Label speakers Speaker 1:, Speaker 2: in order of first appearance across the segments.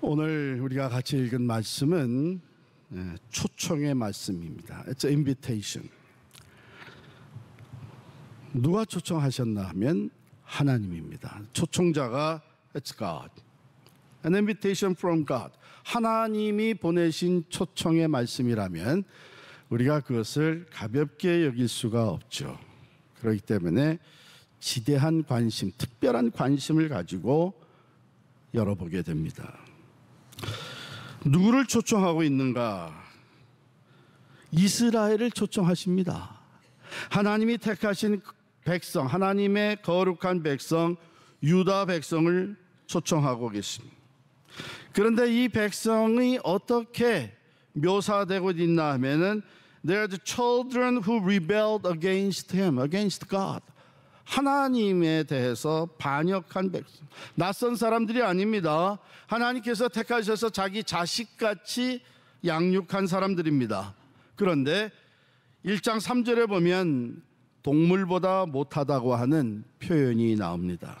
Speaker 1: 오늘 우리가 같이 읽은 말씀은 초청의 말씀입니다. It's an invitation. 누가 초청하셨나 하면 하나님입니다. 초청자가 It's God. An invitation from God. 하나님이 보내신 초청의 말씀이라면 우리가 그것을 가볍게 여길 수가 없죠. 그렇기 때문에 지대한 관심, 특별한 관심을 가지고 열어보게 됩니다. 누구를 초청하고 있는가? 이스라엘을 초청하십니다. 하나님이 택하신 백성, 하나님의 거룩한 백성, 유다 백성을 초청하고 계십니다. 그런데 이 백성이 어떻게 묘사되고 있나 하면은 They are the children who rebelled against Him, against God. 하나님에 대해서 반역한 백성, 낯선 사람들이 아닙니다. 하나님께서 택하셔서 자기 자식같이 양육한 사람들입니다. 그런데 1장 3절에 보면 동물보다 못하다고 하는 표현이 나옵니다.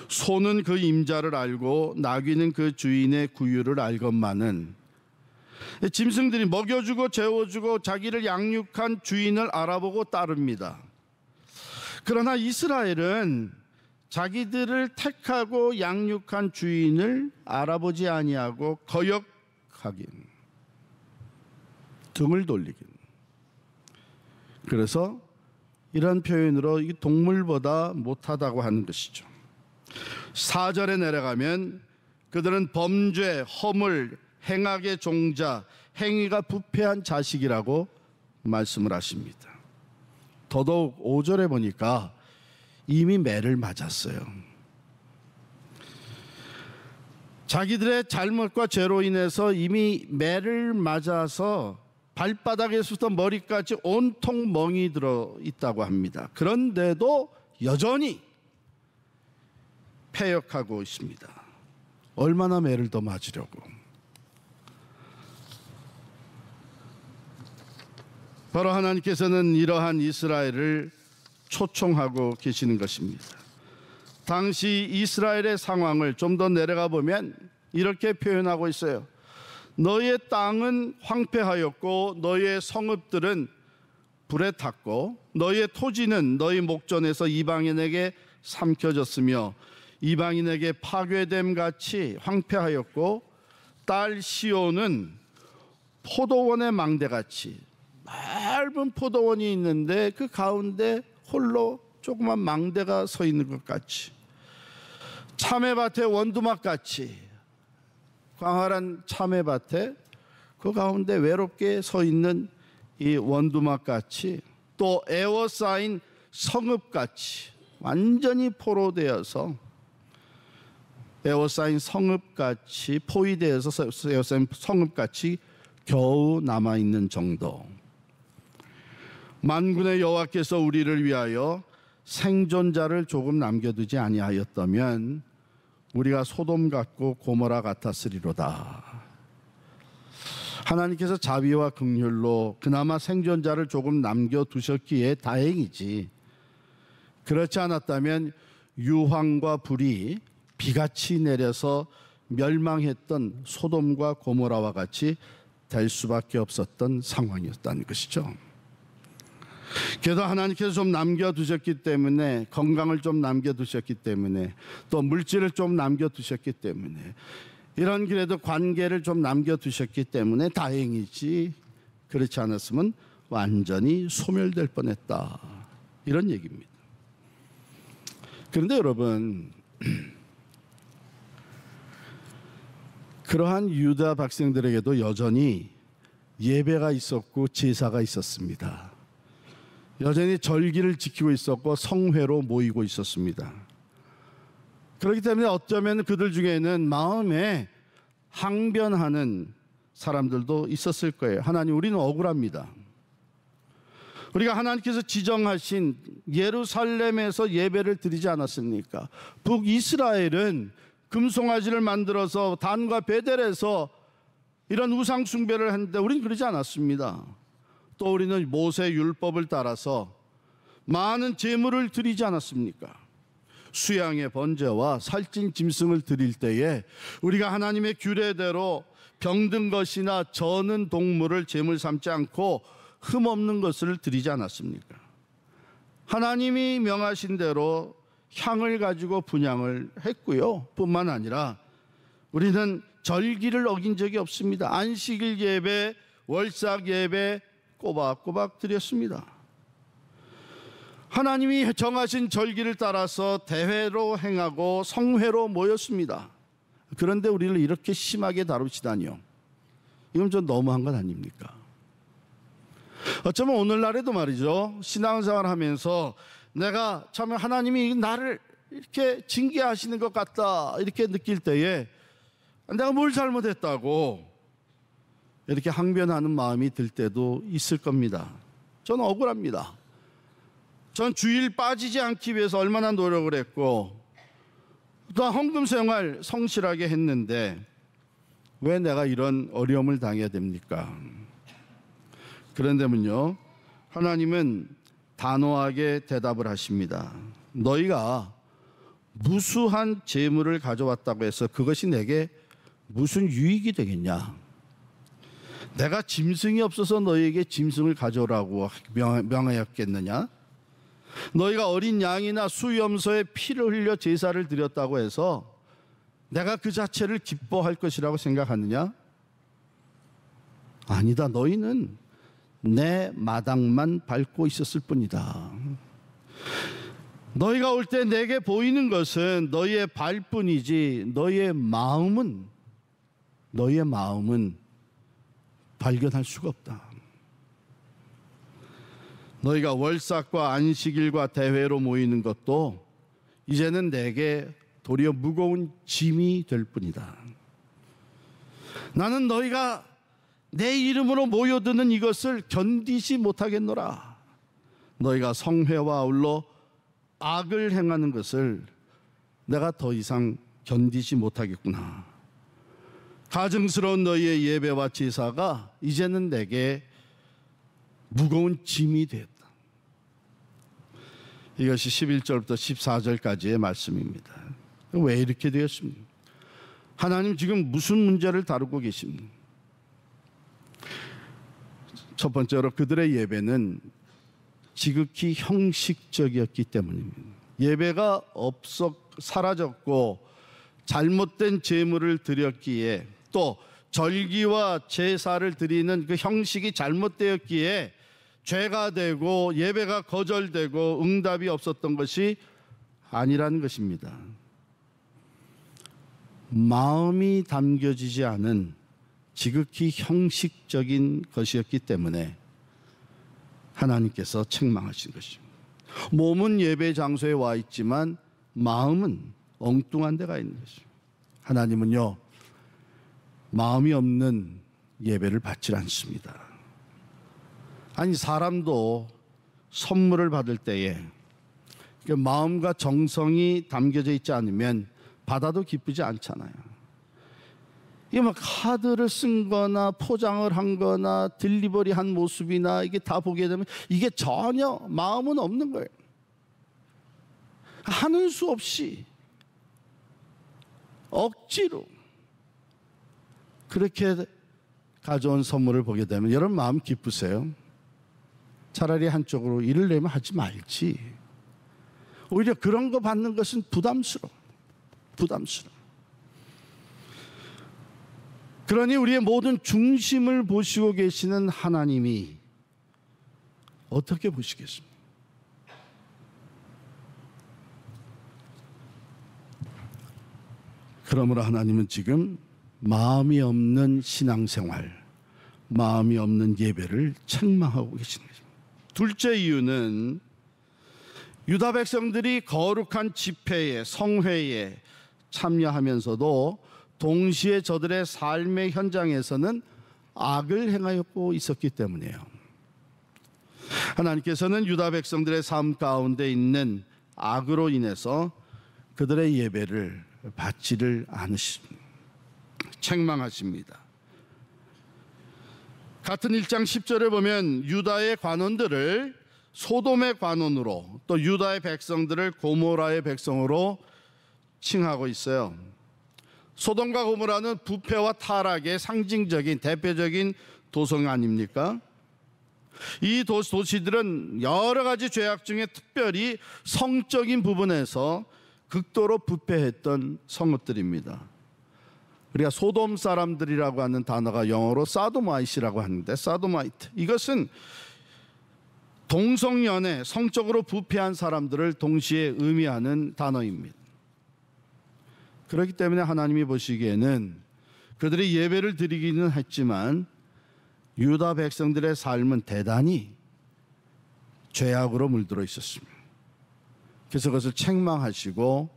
Speaker 1: 소는 그 임자를 알고 나귀는 그 주인의 구유를 알건만은, 짐승들이 먹여주고 재워주고 자기를 양육한 주인을 알아보고 따릅니다. 그러나 이스라엘은 자기들을 택하고 양육한 주인을 알아보지 아니하고 거역하긴, 등을 돌리긴. 그래서 이런 표현으로 이 동물보다 못하다고 하는 것이죠. 4절에 내려가면 그들은 범죄, 허물, 행악의 종자, 행위가 부패한 자식이라고 말씀을 하십니다. 더더욱 5절에 보니까 이미 매를 맞았어요. 자기들의 잘못과 죄로 인해서 이미 매를 맞아서 발바닥에서부터 머리까지 온통 멍이 들어 있다고 합니다. 그런데도 여전히 패역하고 있습니다. 얼마나 매를 더 맞으려고. 바로 하나님께서는 이러한 이스라엘을 초청하고 계시는 것입니다. 당시 이스라엘의 상황을 좀 더 내려가 보면 이렇게 표현하고 있어요. 너의 땅은 황폐하였고 너의 성읍들은 불에 탔고 너의 토지는 너희 목전에서 이방인에게 삼켜졌으며 이방인에게 파괴됨 같이 황폐하였고 딸 시온은 포도원의 망대같이, 넓은 포도원이 있는데 그 가운데 홀로 조그만 망대가 서 있는 것 같이, 참외밭의 원두막같이, 광활한 참외밭에 그 가운데 외롭게 서 있는 이 원두막같이, 또 에워싸인 성읍같이, 완전히 포로되어서 에워싸인 성읍같이, 포위되어서 에워싸인 성읍같이 겨우 남아있는 정도. 만군의 여호와께서 우리를 위하여 생존자를 조금 남겨두지 아니하였다면 우리가 소돔 같고 고모라 같았으리로다. 하나님께서 자비와 긍휼로 그나마 생존자를 조금 남겨두셨기에 다행이지, 그렇지 않았다면 유황과 불이 비같이 내려서 멸망했던 소돔과 고모라와 같이 될 수밖에 없었던 상황이었다는 것이죠. 게다가 하나님께서 좀 남겨두셨기 때문에, 건강을 좀 남겨두셨기 때문에, 또 물질을 좀 남겨두셨기 때문에, 이런 그래도 관계를 좀 남겨두셨기 때문에 다행이지, 그렇지 않았으면 완전히 소멸될 뻔했다, 이런 얘기입니다. 그런데 여러분, 그러한 유다 백성들에게도 여전히 예배가 있었고 제사가 있었습니다. 여전히 절기를 지키고 있었고 성회로 모이고 있었습니다. 그렇기 때문에 어쩌면 그들 중에는 마음에 항변하는 사람들도 있었을 거예요. 하나님, 우리는 억울합니다. 우리가 하나님께서 지정하신 예루살렘에서 예배를 드리지 않았습니까? 북이스라엘은 금송아지를 만들어서 단과 베델에서 이런 우상 숭배를 했는데 우리는 그러지 않았습니다. 또 우리는 모세 율법을 따라서 많은 제물을 드리지 않았습니까? 수양의 번제와 살찐 짐승을 드릴 때에 우리가 하나님의 규례대로 병든 것이나 저는 동물을 제물 삼지 않고 흠없는 것을 드리지 않았습니까? 하나님이 명하신 대로 향을 가지고 분향을 했고요. 뿐만 아니라 우리는 절기를 어긴 적이 없습니다. 안식일 예배, 월삭 예배 꼬박꼬박 드렸습니다. 하나님이 정하신 절기를 따라서 대회로 행하고 성회로 모였습니다. 그런데 우리를 이렇게 심하게 다루시다니요. 이건 좀 너무한 것 아닙니까? 어쩌면 오늘날에도 말이죠. 신앙생활 하면서 내가 참 하나님이 나를 이렇게 징계하시는 것 같다 이렇게 느낄 때에 내가 뭘 잘못했다고 이렇게 항변하는 마음이 들 때도 있을 겁니다. 저는 억울합니다. 전 주일 빠지지 않기 위해서 얼마나 노력을 했고 또 헌금 생활 성실하게 했는데 왜 내가 이런 어려움을 당해야 됩니까? 그런데면요, 하나님은 단호하게 대답을 하십니다. 너희가 무수한 재물을 가져왔다고 해서 그것이 내게 무슨 유익이 되겠냐? 내가 짐승이 없어서 너희에게 짐승을 가져오라고 명하였겠느냐? 너희가 어린 양이나 수염소에 피를 흘려 제사를 드렸다고 해서 내가 그 자체를 기뻐할 것이라고 생각하느냐? 아니다. 너희는 내 마당만 밟고 있었을 뿐이다. 너희가 올 때 내게 보이는 것은 너희의 발뿐이지 너희의 마음은 발견할 수가 없다. 너희가 월삭과 안식일과 대회로 모이는 것도 이제는 내게 도리어 무거운 짐이 될 뿐이다. 나는 너희가 내 이름으로 모여드는 이것을 견디지 못하겠노라. 너희가 성회와 아울러 악을 행하는 것을 내가 더 이상 견디지 못하겠구나. 가증스러운 너희의 예배와 제사가 이제는 내게 무거운 짐이 되었다. 이것이 11절부터 14절까지의 말씀입니다. 왜 이렇게 되었습니까? 하나님 지금 무슨 문제를 다루고 계십니까? 첫 번째로 그들의 예배는 지극히 형식적이었기 때문입니다. 예배가 사라졌고 잘못된 제물을 드렸기에 또 절기와 제사를 드리는 그 형식이 잘못되었기에 죄가 되고 예배가 거절되고 응답이 없었던 것이 아니라는 것입니다. 마음이 담겨지지 않은 지극히 형식적인 것이었기 때문에 하나님께서 책망하신 것입니다. 몸은 예배 장소에 와 있지만 마음은 엉뚱한 데가 있는 것입니다. 하나님은요, 마음이 없는 예배를 받지 않습니다. 아니, 사람도 선물을 받을 때에 마음과 정성이 담겨져 있지 않으면 받아도 기쁘지 않잖아요. 이게 막 카드를 쓴 거나 포장을 한 거나 딜리버리 한 모습이나 이게 다 보게 되면 이게 전혀 마음은 없는 거예요. 하는 수 없이 억지로 그렇게 가져온 선물을 보게 되면 여러분 마음 기쁘세요? 차라리 한쪽으로 일을 내면 하지 말지. 오히려 그런 거 받는 것은 부담스러워. 그러니 우리의 모든 중심을 보시고 계시는 하나님이 어떻게 보시겠습니까? 그러므로 하나님은 지금 마음이 없는 신앙생활, 마음이 없는 예배를 책망하고 계십니다. 둘째 이유는 유다 백성들이 거룩한 집회에, 성회에 참여하면서도 동시에 저들의 삶의 현장에서는 악을 행하였고 있었기 때문이에요. 하나님께서는 유다 백성들의 삶 가운데 있는 악으로 인해서 그들의 예배를 받지를 않으십니다. 책망하십니다. 같은 1장 10절에 보면 유다의 관원들을 소돔의 관원으로, 또 유다의 백성들을 고모라의 백성으로 칭하고 있어요. 소돔과 고모라는 부패와 타락의 상징적인 대표적인 도성 아닙니까? 이 도시들은 여러 가지 죄악 중에 특별히 성적인 부분에서 극도로 부패했던 성읍들입니다. 우리가 소돔 사람들이라고 하는 단어가 영어로 사도마이트라고 하는데, 사도마이트, 이것은 동성연애, 성적으로 부패한 사람들을 동시에 의미하는 단어입니다. 그렇기 때문에 하나님이 보시기에는 그들이 예배를 드리기는 했지만 유다 백성들의 삶은 대단히 죄악으로 물들어 있었습니다. 그래서 그것을 책망하시고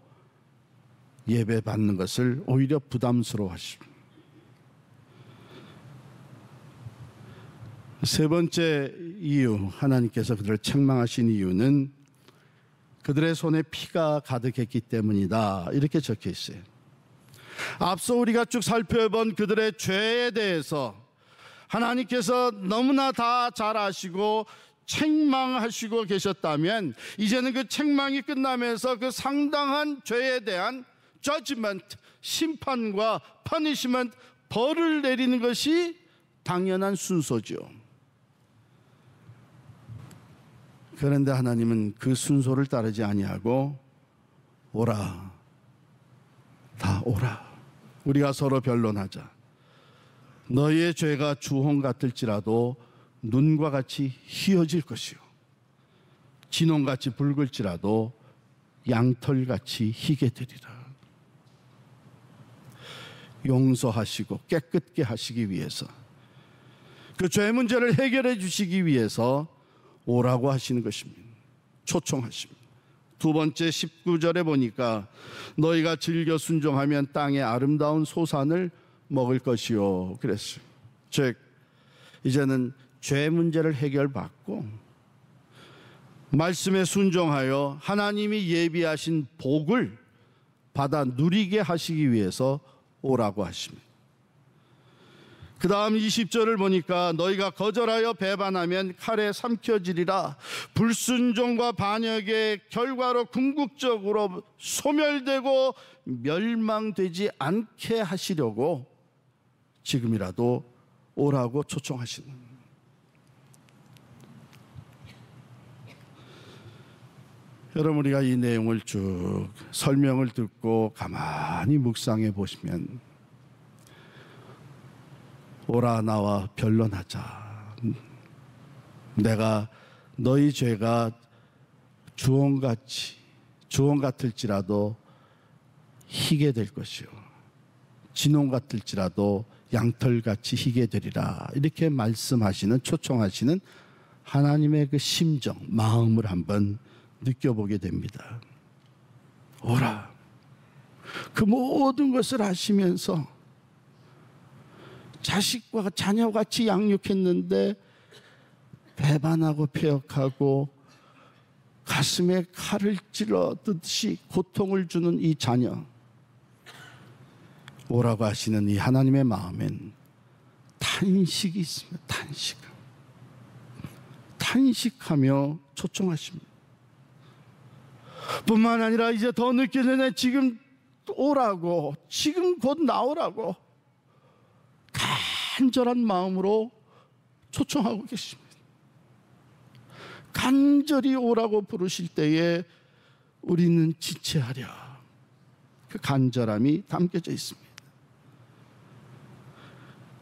Speaker 1: 예배 받는 것을 오히려 부담스러워 하십니다. 세 번째 이유, 하나님께서 그들을 책망하신 이유는 그들의 손에 피가 가득했기 때문이다, 이렇게 적혀 있어요. 앞서 우리가 쭉 살펴본 그들의 죄에 대해서 하나님께서 너무나 다 잘 아시고 책망하시고 계셨다면, 이제는 그 책망이 끝나면서 그 상당한 죄에 대한 judgment, 심판과 punishment, 벌을 내리는 것이 당연한 순서죠. 그런데 하나님은 그 순서를 따르지 아니하고 오라, 다 오라, 우리가 서로 변론하자. 너희의 죄가 주홍 같을지라도 눈과 같이 희어질 것이요, 진홍같이 붉을지라도 양털같이 희게 되리라. 용서하시고 깨끗게 하시기 위해서, 그 죄 문제를 해결해 주시기 위해서 오라고 하시는 것입니다. 초청하십니다. 두 번째 19절에 보니까 너희가 즐겨 순종하면 땅의 아름다운 소산을 먹을 것이요 그랬어요. 즉 이제는 죄 문제를 해결받고 말씀에 순종하여 하나님이 예비하신 복을 받아 누리게 하시기 위해서 오라고 하십니다. 그 다음 20절을 보니까 너희가 거절하여 배반하면 칼에 삼켜지리라. 불순종과 반역의 결과로 궁극적으로 소멸되고 멸망되지 않게 하시려고 지금이라도 오라고 초청하시는. 여러분, 우리가 이 내용을 쭉 설명을 듣고 가만히 묵상해 보시면, 오라 나와 변론하자. 내가 너희 죄가 주홍 같을지라도 희게 될 것이요, 진홍 같을지라도 양털같이 희게 되리라. 이렇게 말씀하시는, 초청하시는 하나님의 그 심정, 마음을 한번 느껴보게 됩니다. 오라. 그 모든 것을 아시면서 자식과 자녀같이 양육했는데 배반하고 폐역하고 가슴에 칼을 찔러듯이 고통을 주는 이 자녀, 오라고 하시는 이 하나님의 마음엔 탄식이 있습니다. 탄식하며 초청하십니다. 뿐만 아니라 이제 더 늦기 전에 지금 오라고, 지금 곧 나오라고 간절한 마음으로 초청하고 계십니다. 간절히 오라고 부르실 때에 우리는 지체하랴. 그 간절함이 담겨져 있습니다.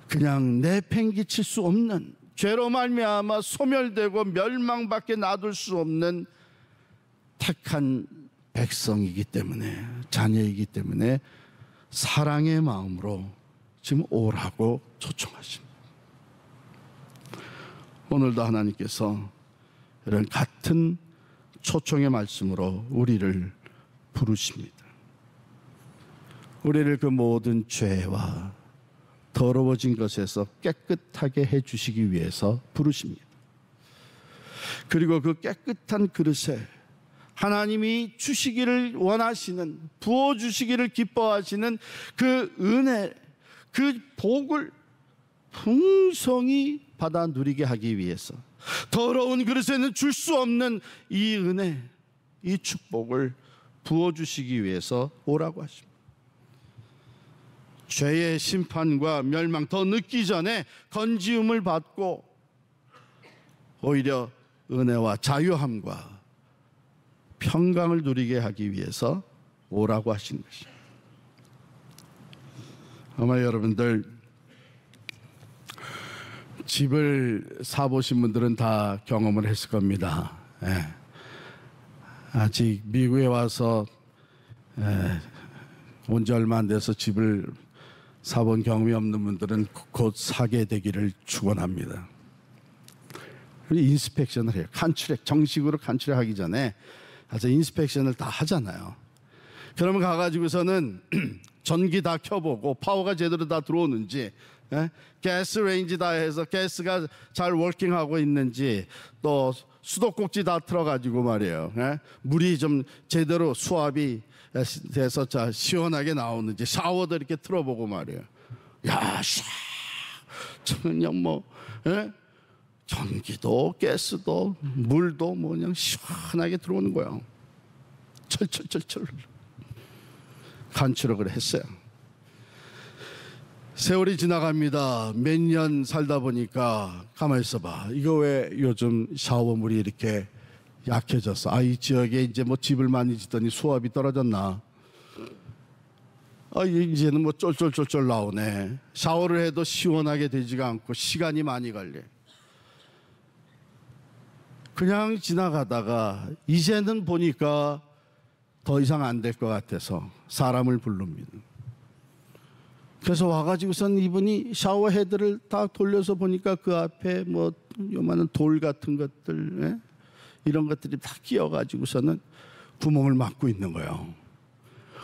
Speaker 1: 그냥 내팽개칠 수 없는, 죄로 말미암아 소멸되고 멸망밖에 놔둘 수 없는 택한 백성이기 때문에, 자녀이기 때문에 사랑의 마음으로 지금 오라고 초청하십니다. 오늘도 하나님께서 이런 같은 초청의 말씀으로 우리를 부르십니다. 우리를 그 모든 죄와 더러워진 것에서 깨끗하게 해주시기 위해서 부르십니다. 그리고 그 깨끗한 그릇에 하나님이 주시기를 원하시는, 부어주시기를 기뻐하시는 그 은혜, 그 복을 풍성히 받아 누리게 하기 위해서, 더러운 그릇에는 줄 수 없는 이 은혜, 이 축복을 부어주시기 위해서 오라고 하십니다. 죄의 심판과 멸망 더 늦기 전에 건지움을 받고 오히려 은혜와 자유함과 평강을 누리게 하기 위해서 오라고 하신 것입니다. 아마 여러분들 집을 사보신 분들은 다 경험을 했을 겁니다. 아직 미국에 와서 온 지 얼마 안 돼서 집을 사본 경험이 없는 분들은 곧 사게 되기를 축원합니다. 인스펙션을 해요. 간추력, 정식으로 간추력하기 전에 가서 인스펙션을 다 하잖아요. 그러면 가가지고서는 전기 다 켜보고 파워가 제대로 다 들어오는지, 가스 레인지 다 해서 가스가 잘 워킹하고 있는지, 또 수도꼭지 다 틀어가지고 말이에요. 물이 좀 제대로 수압이 돼서 자 시원하게 나오는지 샤워도 이렇게 틀어보고 말이에요. 야, 그냥 뭐 전기도 가스도 물도 뭐 그냥 시원하게 들어오는 거예요. 철철철철 간추력을 했어요. 세월이 지나갑니다. 몇 년 살다 보니까 가만히 있어봐. 이거 왜 요즘 샤워물이 이렇게 약해졌어? 이 지역에 이제 뭐 집을 많이 짓더니 수압이 떨어졌나? 이제는 뭐 쫄쫄쫄쫄 나오네. 샤워를 해도 시원하게 되지가 않고 시간이 많이 걸려. 그냥 지나가다가 이제는 보니까 더 이상 안 될 것 같아서 사람을 부릅니다. 그래서 와가지고선 이분이 샤워 헤드를 다 돌려서 보니까 그 앞에 뭐 요만한 돌 같은 것들, 이런 것들이 다 끼어가지고서는 구멍을 막고 있는 거예요.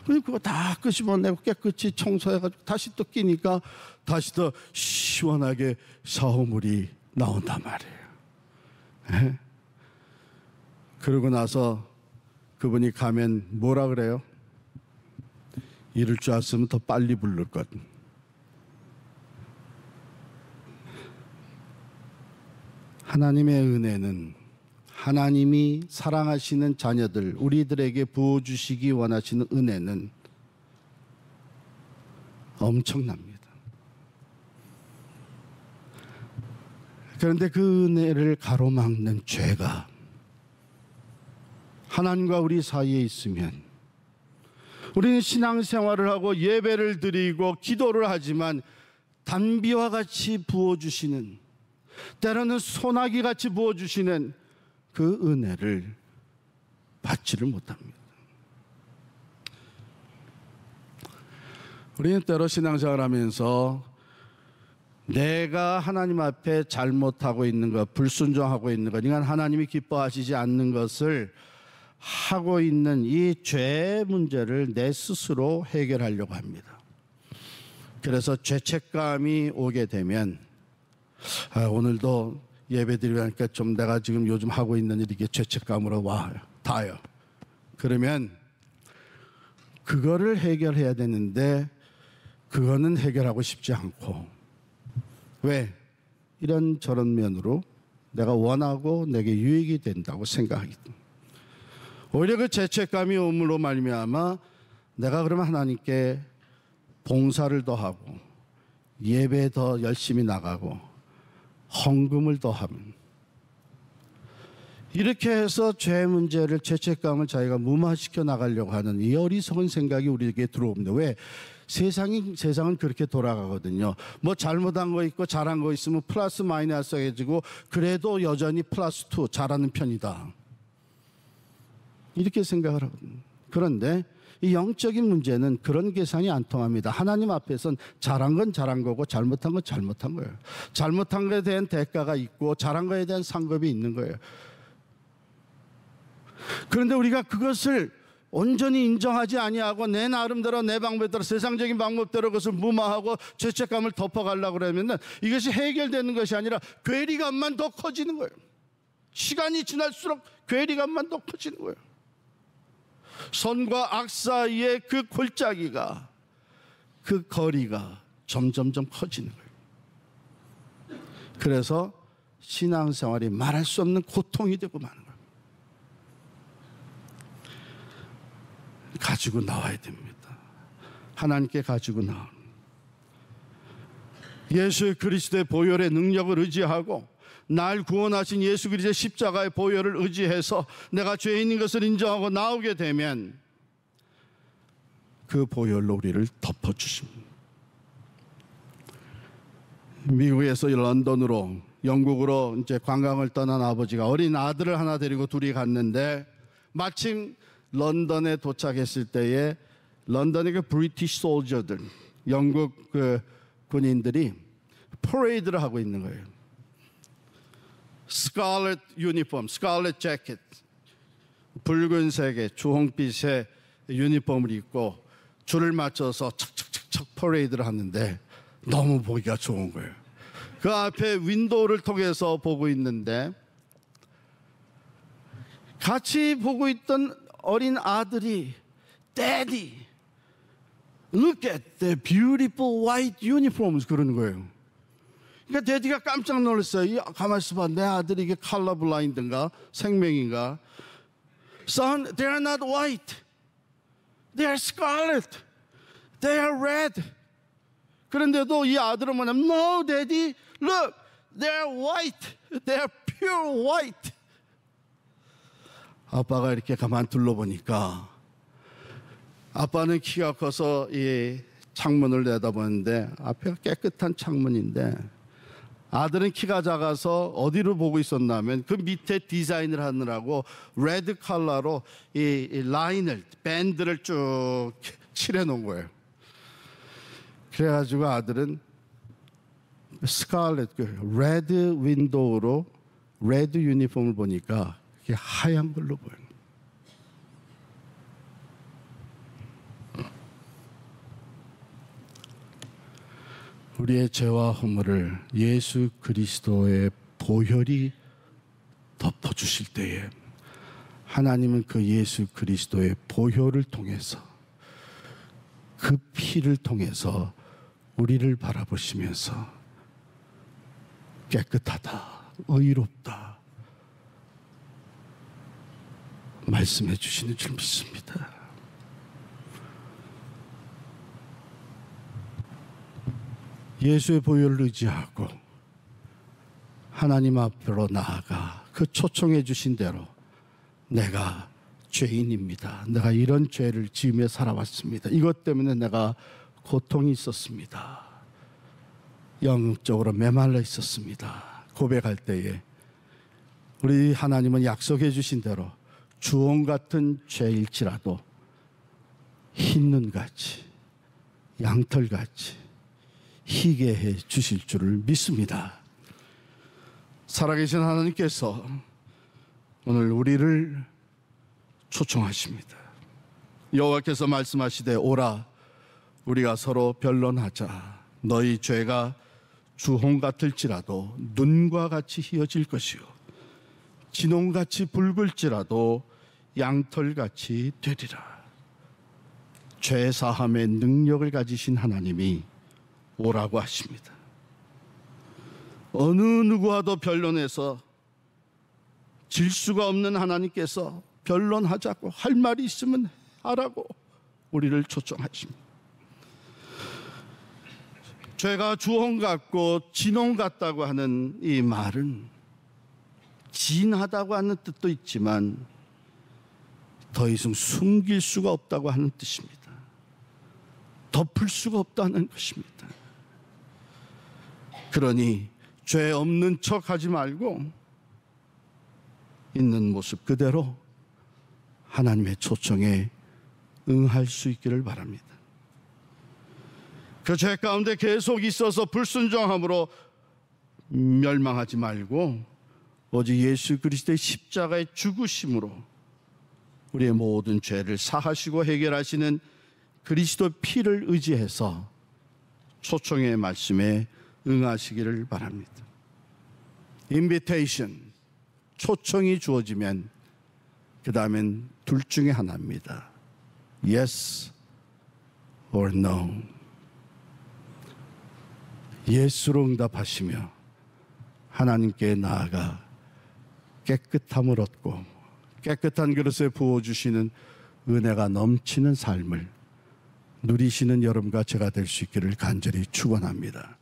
Speaker 1: 그리고 그거 다 끄집어내고 깨끗이 청소해가지고 다시 또 끼니까 다시 더 시원하게 샤워물이 나온단 말이에요. 그러고 나서 그분이 가면 뭐라 그래요? 이럴 줄 알았으면 더 빨리 부를 것. 하나님의 은혜는 하나님이 사랑하시는 자녀들, 우리들에게 부어주시기 원하시는 은혜는 엄청납니다. 그런데 그 은혜를 가로막는 죄가 하나님과 우리 사이에 있으면 우리는 신앙생활을 하고 예배를 드리고 기도를 하지만 단비와 같이 부어주시는, 때로는 소나기 같이 부어주시는 그 은혜를 받지를 못합니다. 우리는 때로 신앙생활 하면서 내가 하나님 앞에 잘못하고 있는 것, 불순종하고 있는 것, 이건 하나님이 기뻐하시지 않는 것을 하고 있는 이 죄의 문제를 내 스스로 해결하려고 합니다. 그래서 죄책감이 오게 되면 오늘도 예배 드리니까 좀 내가 지금 요즘 하고 있는 일이 죄책감으로 닿아요. 그러면 그거를 해결해야 되는데 그거는 해결하고 싶지 않고, 왜? 이런 저런 면으로 내가 원하고 내게 유익이 된다고 생각하기 때문에 오히려 그 죄책감이 오므로 말미암아 내가 그러면 하나님께 봉사를 더 하고 예배 더 열심히 나가고 헌금을 더 하면, 이렇게 해서 죄 문제를, 죄책감을 자기가 무마시켜 나가려고 하는 이 어리석은 생각이 우리에게 들어옵니다. 왜? 세상은 그렇게 돌아가거든요. 뭐 잘못한 거 있고 잘한 거 있으면 플러스 마이너스 해지고 그래도 여전히 플러스 2 잘하는 편이다, 이렇게 생각을 하거든요. 그런데 이 영적인 문제는 그런 계산이 안 통합니다. 하나님 앞에선 잘한 건 잘한 거고 잘못한 건 잘못한 거예요. 잘못한 것에 대한 대가가 있고 잘한 것에 대한 상급이 있는 거예요. 그런데 우리가 그것을 온전히 인정하지 아니하고 내 나름대로 내 방법대로 세상적인 방법대로 그것을 무마하고 죄책감을 덮어가려고 그러면 이것이 해결되는 것이 아니라 괴리감만 더 커지는 거예요. 시간이 지날수록 괴리감만 더 커지는 거예요. 선과 악 사이의 그 골짜기가, 그 거리가 점점점 커지는 거예요. 그래서 신앙생활이 말할 수 없는 고통이 되고 마는 거예요. 가지고 나와야 됩니다. 하나님께 가지고 나오는 예수 그리스도의 보혈의 능력을 의지하고 날 구원하신 예수 그리스도의 십자가의 보혈을 의지해서 내가 죄인인 것을 인정하고 나오게 되면 그 보혈로 우리를 덮어주십니다. 미국에서 런던으로, 영국으로 이제 관광을 떠난 아버지가 어린 아들을 하나 데리고 둘이 갔는데 마침 런던에 도착했을 때에 런던의 그 브리티시 솔저들, 영국 그 군인들이 퍼레이드를 하고 있는 거예요. 스칼렛 유니폼, 스칼렛 재킷, 붉은색의 주홍빛의 유니폼을 입고 줄을 맞춰서 척척척척 퍼레이드를 하는데 너무 보기가 좋은 거예요. 그 앞에 윈도우를 통해서 보고 있는데 같이 보고 있던 어린 아들이 Daddy, look at the beautiful white uniforms 그러는 거예요. 그러니까 데디가 깜짝 놀랐어요. 가만히 있어봐, 내 아들이 이게 컬러 블라인드인가 생명인가? Son, they are not white. They are scarlet. They are red. 그런데도 이 아들은 뭐냐면 No, Daddy, look, they are white. They are pure white. 아빠가 이렇게 가만 둘러보니까 아빠는 키가 커서 이 창문을 내다보는데 앞에가 깨끗한 창문인데 아들은 키가 작아서 어디로 보고 있었냐면 그 밑에 디자인을 하느라고 레드 컬러로 이 라인을, 밴드를 쭉 칠해 놓은 거예요. 그래가지고 아들은 스칼렛, 레드 윈도우로 레드 유니폼을 보니까 그게 하얀 걸로 보여요. 우리의 죄와 허물을 예수 그리스도의 보혈이 덮어주실 때에 하나님은 그 예수 그리스도의 보혈을 통해서 그 피를 통해서 우리를 바라보시면서 깨끗하다, 의롭다 말씀해 주시는 줄 믿습니다. 예수의 보혈을 의지하고 하나님 앞으로 나아가 그 초청해 주신 대로 내가 죄인입니다. 내가 이런 죄를 지으며 살아왔습니다. 이것 때문에 내가 고통이 있었습니다. 영적으로 메말라 있었습니다. 고백할 때에 우리 하나님은 약속해 주신 대로 주홍 같은 죄일지라도 흰 눈같이 양털같이 희게 해 주실 줄을 믿습니다. 살아계신 하나님께서 오늘 우리를 초청하십니다. 여호와께서 말씀하시되 오라 우리가 서로 변론하자. 너희 죄가 주홍 같을지라도 눈과 같이 희어질 것이요 진홍같이 붉을지라도 양털같이 되리라. 죄 사함의 능력을 가지신 하나님이 오라고 하십니다. 어느 누구와도 변론해서 질 수가 없는 하나님께서 변론하자고 할 말이 있으면 하라고 우리를 초청하십니다. 죄가 주홍 같고 진홍 같다고 하는 이 말은 진하다고 하는 뜻도 있지만 더 이상 숨길 수가 없다고 하는 뜻입니다. 덮을 수가 없다는 것입니다. 그러니 죄 없는 척 하지 말고 있는 모습 그대로 하나님의 초청에 응할 수 있기를 바랍니다. 그 죄 가운데 계속 있어서 불순종함으로 멸망하지 말고 오직 예수 그리스도의 십자가의 죽으심으로 우리의 모든 죄를 사하시고 해결하시는 그리스도 피를 의지해서 초청의 말씀에 응하시기를 바랍니다. 인비테이션, 초청이 주어지면 그 다음엔 둘 중에 하나입니다. Yes or no. 예수로 응답하시며 하나님께 나아가 깨끗함을 얻고 깨끗한 그릇에 부어주시는 은혜가 넘치는 삶을 누리시는 여러분과 제가 될 수 있기를 간절히 축원합니다.